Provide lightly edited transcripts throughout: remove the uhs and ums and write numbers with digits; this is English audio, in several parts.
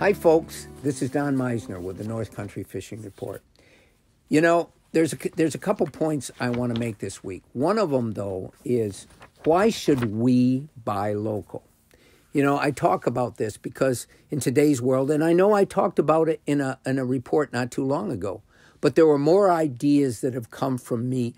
Hi, folks. This is Don Meissner with the North Country Fishing Report. You know, there's a couple points I want to make this week. One of them, though, is why should we buy local? You know, I talk about this because in today's world, and I know I talked about it in a report not too long ago, but there were more ideas that have come to me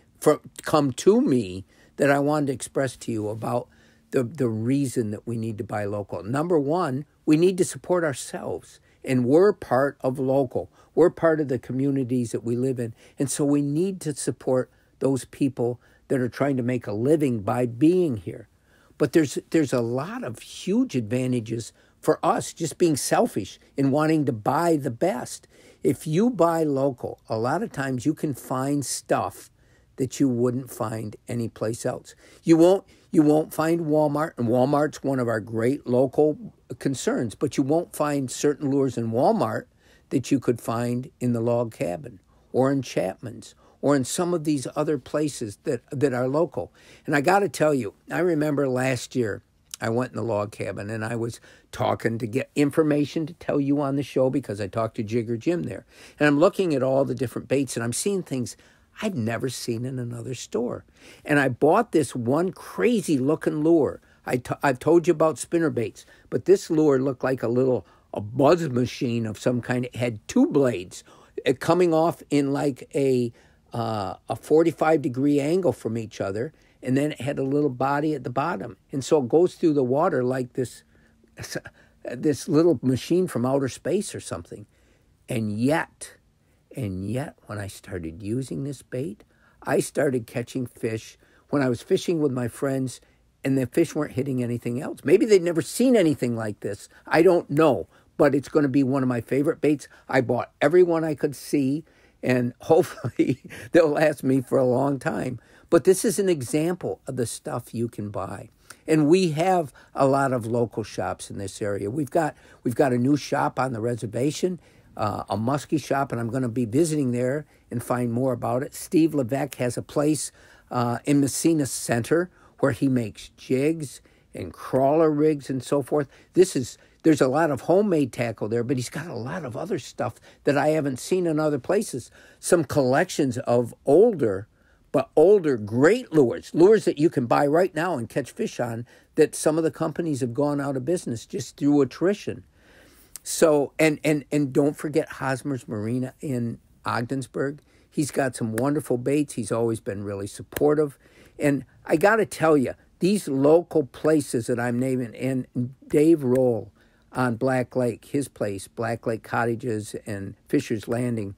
that I wanted to express to you about the reason that we need to buy local. Number one, we need to support ourselves, and we're part of local. We're part of the communities that we live in, and so we need to support those people that are trying to make a living by being here. But there's a lot of huge advantages for us just being selfish in wanting to buy the best. If you buy local, a lot of times you can find stuff that you wouldn't find anyplace else. You won't find Walmart, and Walmart's one of our great local concerns, but you won't find certain lures in Walmart that you could find in the Log Cabin or in Chapman's or in some of these other places that are local. And I got to tell you, I remember last year I went in the Log Cabin and I was talking to get information to tell you on the show because I talked to Jigger Jim there. And I'm looking at all the different baits and I'm seeing things I've never seen in another store. And I bought this one crazy looking lure. I've told you about spinner baits, but this lure looked like a buzz machine of some kind. It had two blades coming off in like a 45-degree angle from each other, and then it had a little body at the bottom. And so it goes through the water like this little machine from outer space or something. And yet, when I started using this bait, I started catching fish when I was fishing with my friends, and the fish weren't hitting anything else. Maybe they'd never seen anything like this. I don't know, but it's going to be one of my favorite baits. I bought every one I could see, and hopefully they'll last me for a long time. But this is an example of the stuff you can buy. And we have a lot of local shops in this area. We've got a new shop on the reservation, a muskie shop, and I'm going to be visiting there and find more about it. Steve Levesque has a place in Messina Center where he makes jigs and crawler rigs and so forth. There's a lot of homemade tackle there, but he's got a lot of other stuff that I haven't seen in other places. Some collections of older great lures that you can buy right now and catch fish on that some of the companies have gone out of business just through attrition. So, and don't forget Hosmer's Marina in Ogdensburg. He's got some wonderful baits. He's always been really supportive. And I got to tell you, these local places that I'm naming, and Dave Roll on Black Lake, his place, Black Lake Cottages and Fisher's Landing,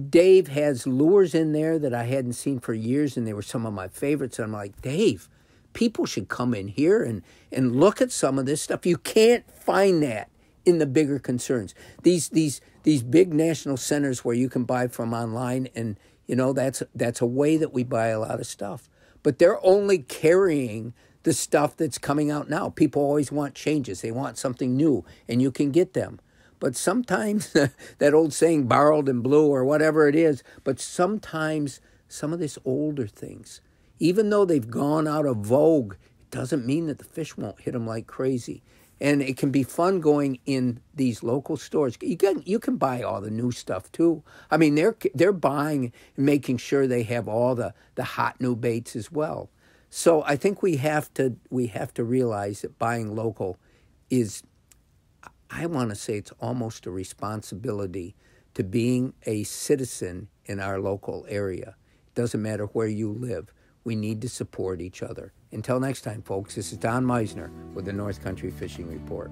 Dave has lures in there that I hadn't seen for years, and they were some of my favorites. And I'm like, Dave, people should come in here and look at some of this stuff. You can't find that in the bigger concerns. These big national centers where you can buy from online, and you know that's a way that we buy a lot of stuff. But they're only carrying the stuff that's coming out now. People always want changes. They want something new, and you can get them. But sometimes, that old saying, borrowed and blue or whatever it is, but sometimes some of these older things, even though they've gone out of vogue, it doesn't mean that the fish won't hit them like crazy. And it can be fun going in these local stores. You can buy all the new stuff too. I mean, they're buying and making sure they have all the hot new baits as well. So I think we have to realize that buying local is, I want to say, it's almost a responsibility to being a citizen in our local area. It doesn't matter where you live. We need to support each other. Until next time, folks, this is Don Meissner with the North Country Fishing Report.